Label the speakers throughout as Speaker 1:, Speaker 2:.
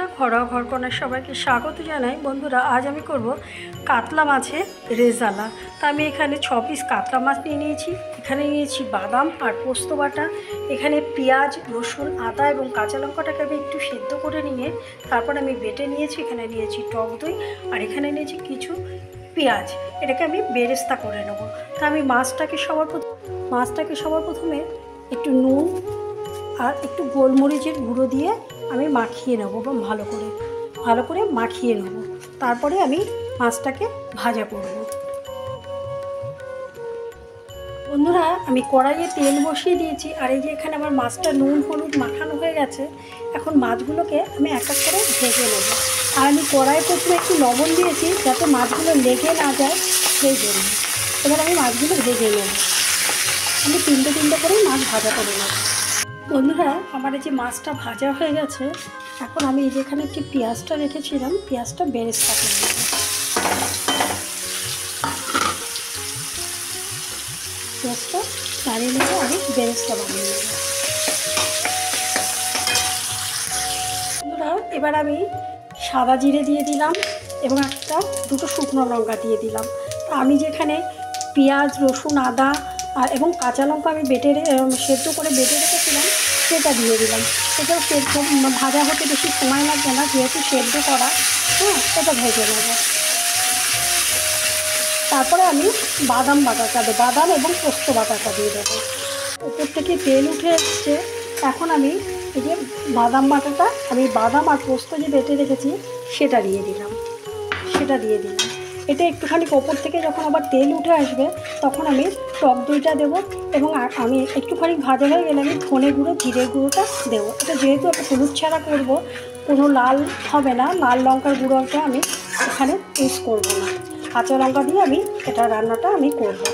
Speaker 1: বন্ধুরা, ঘরোয়া ঘরকন্যার সবাইকে স্বাগত জানাই। বন্ধুরা, আজ আমি করব কাতলা মাছের রেজালা। তা আমি এখানে 6 পিস কাতলা মাছ নিয়ে নিয়েছি। এখানে নিয়েছি বাদাম আর পোস্ত বাটা। এখানে পেঁয়াজ, রসুন, আদা এবং কাঁচা লঙ্কাটাকে আমি একটু সেদ্ধ করে নিয়ে তারপর আমি বেটে নিয়েছি। এখানে নিয়েছি টক দই আর এখানে নিয়েছি কিছু পেঁয়াজ। এটাকে আমি বেরেস্তা করে নেব। তা আমি মাছটাকে সবার প্রথমে একটু নুন আর একটু গোলমরিচের গুঁড়ো দিয়ে আমি মাখিয়ে নেব এবং ভালো করে মাখিয়ে নেব। তারপরে আমি মাছটাকে ভাজা করব। বন্ধুরা, আমি কড়াইয়ে তেল বসিয়ে দিয়েছি আর এই যে এখানে আমার মাছটা নুন হলুদ মাখানো হয়ে গেছে। এখন মাছগুলোকে আমি এক এক করে ভেজে নেব। আর আমি কড়াইয়ে প্রথমে একটু লবণ দিয়েছি যাতে মাছগুলো লেগে না যায়, সেই জন্য। এবার আমি মাছগুলো ভেজে নেব। আমি তিনটে করেই মাছ ভাজা করে নেব। বন্ধুরা, আমার এই যে মাছটা ভাজা হয়ে গেছে। এখন আমি যেখানে একটি পেঁয়াজটা রেখেছিলাম, পেঁয়াজটা বেরেস্তা করে নেব। পেঁয়াজটা নাড়িয়ে নেবো, আমি বেরেস্তা বানিয়ে নেব। বন্ধুরা, এবার আমি সাদা জিরে দিয়ে দিলাম এবং দুটো শুকনো লঙ্কা দিয়ে দিলাম। তা আমি যেখানে পেঁয়াজ, রসুন, আদা এবং কাঁচা লঙ্কা আমি সেদ্ধ করে বেটে রেখেছিলাম, সেটা দিয়ে দিলাম। এটা সেদ্ধ ভাজা হতে বেশি সময় লাগবে না, যেহেতু সেদ্ধ করা। এটা ভেজে নেব। তারপরে আমি বাদাম এবং পোস্ত বাটাটা দিয়ে দেবো। উপর থেকে তেল উঠে এসছে। এখন আমি এই যে বাদাম আর পোস্ত যে বেটে রেখেছি সেটা দিয়ে দিলাম। এটা একটুখানি ওপর থেকে যখন আবার তেল উঠে আসবে তখন আমি টক দইটা দেবো এবং আমি একটুখানি ভাজা হয়ে গেলে আমি ধনে গুঁড়ো, জিরে গুঁড়োটা দেবো। এটা যেহেতু একটা হলুদ ছাড়া করবো, কোনো লাল হবে না, লাল লঙ্কার গুঁড়োটা আমি এখানে ইউজ করবো না। কাঁচা লঙ্কা দিয়ে আমি রান্নাটা করবো।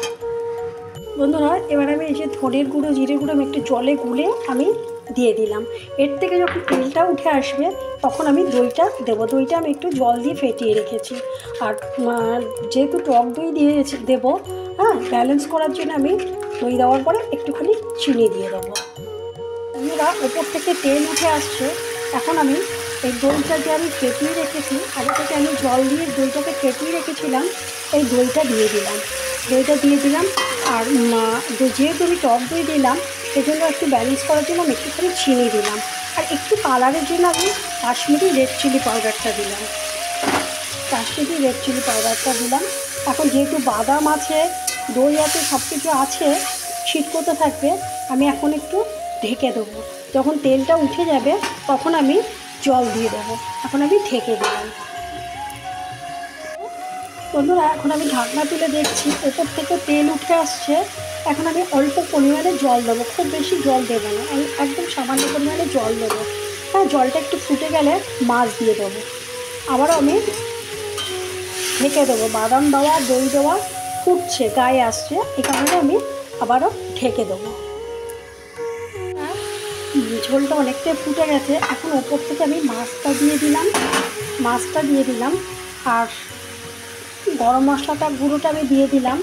Speaker 1: বন্ধুরা, এবার আমি এই যে ধনের গুঁড়ো, জিরে গুঁড়ো আমি একটু জলে গুলে আমি দিয়ে দিলাম। এর থেকে যখন তেলটা উঠে আসবে তখন আমি দইটা দেবো। দইটা আমি একটু জল দিয়ে ফেটিয়ে রেখেছি। আর যেহেতু টক দই দেবো, ব্যালেন্স করার জন্য আমি দই দেওয়ার পরে একটুখানি চিনি দিয়ে দেবো। বন্ধুরা, ওপর থেকে তেল উঠে আসছে। এখন আমি এই দইটা যে আমি ফেটিয়ে রেখেছি, আগে থেকে আমি জল দিয়ে দইটাকে ফেটিয়ে রেখেছিলাম, এই দইটা দিয়ে দিলাম। আর যেহেতু আমি টক দই দিলাম, সেজন্য একটু ব্যালেন্স করার জন্য আমি একটুখানি চিনি দিলাম। আর একটু কালারের জন্য আমি কাশ্মীরি রেড চিলি পাউডারটা দিলাম। এখন যেহেতু বাদাম আছে, দই আছে, সব কিছু আছে, ছিটকোতে থাকবে, আমি এখন একটু ঢেকে দেবো। যখন তেলটা উঠে যাবে তখন আমি জল দিয়ে দেবো। এখন আমি ঢেকে দিলাম। বন্ধুরা, এখন আমি ঢাকনা তুলে দেখছি ওপর থেকে তেল উঠে আসছে। এখন আমি অল্প পরিমাণে জল দেবো, খুব বেশি জল দেবো না, আমি একদম সামান্য পরিমাণে জল দেবো। জলটা একটু ফুটে গেলে মাছ দিয়ে দেবো। আবারও আমি ঢেকে দেবো। বাদাম দেওয়া, দই দেওয়া ফুটছে, গায়ে আসছে, এই কারণে আমি আবারও ঢেকে দেবো। ঝোলটা অনেকটাই ফুটে গেছে। এখন ওপর থেকে আমি মাছটা দিয়ে দিলাম আর গরম মশলাটা গুঁড়োটা আমি দিয়ে দিলাম।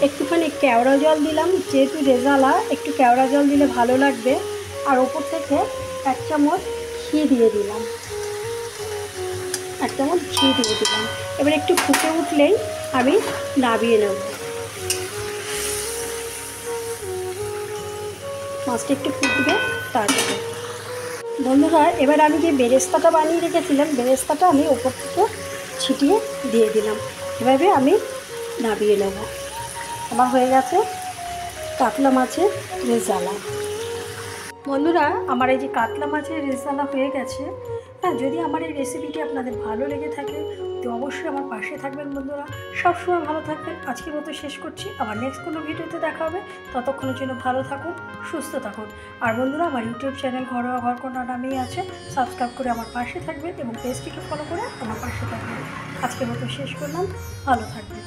Speaker 1: একটুখানি কেওড়া জল দিলাম, যেহেতু রেজালা একটু কেওড়া জল দিলে ভালো লাগবে। আর ওপর থেকে 1 চামচ ঘি দিয়ে দিলাম। এবার একটু ফুটে উঠলেই আমি নামিয়ে নেব। মাছটা একটু ফুটবে তারপরে। বন্ধুরা, এবার আমি যে বেরেস্তাটা বানিয়ে রেখেছিলাম, বেরেস্তাটা আমি ওপর থেকে ছিটিয়ে দিয়ে দিলাম। এভাবে আমি নামিয়ে নেব। আমার হয়ে গেছে কাতলা মাছের রেজালা। বন্ধুরা, আমার এই যে কাতলা মাছের রেজালা হয়ে গেছে। যদি আমার এই রেসিপিটি আপনাদের ভালো লেগে থাকে তো অবশ্যই আমার পাশে থাকবেন। বন্ধুরা, সবসময় ভালো থাকবেন। আজকের মতো শেষ করছি, আবার নেক্সট কোনো ভিডিওতে দেখা হবে। ততক্ষণের জন্য ভালো থাকুন, সুস্থ থাকুন। আর বন্ধুরা, আমার ইউটিউব চ্যানেল ঘরোয়া ঘরকন্যা নামেই আছে, সাবস্ক্রাইব করে আমার পাশে থাকবেন এবং পেজটিকে ফলো করে আমার পাশে থাকবেন। আজকের মতো শেষ করলাম, ভালো থাকবেন।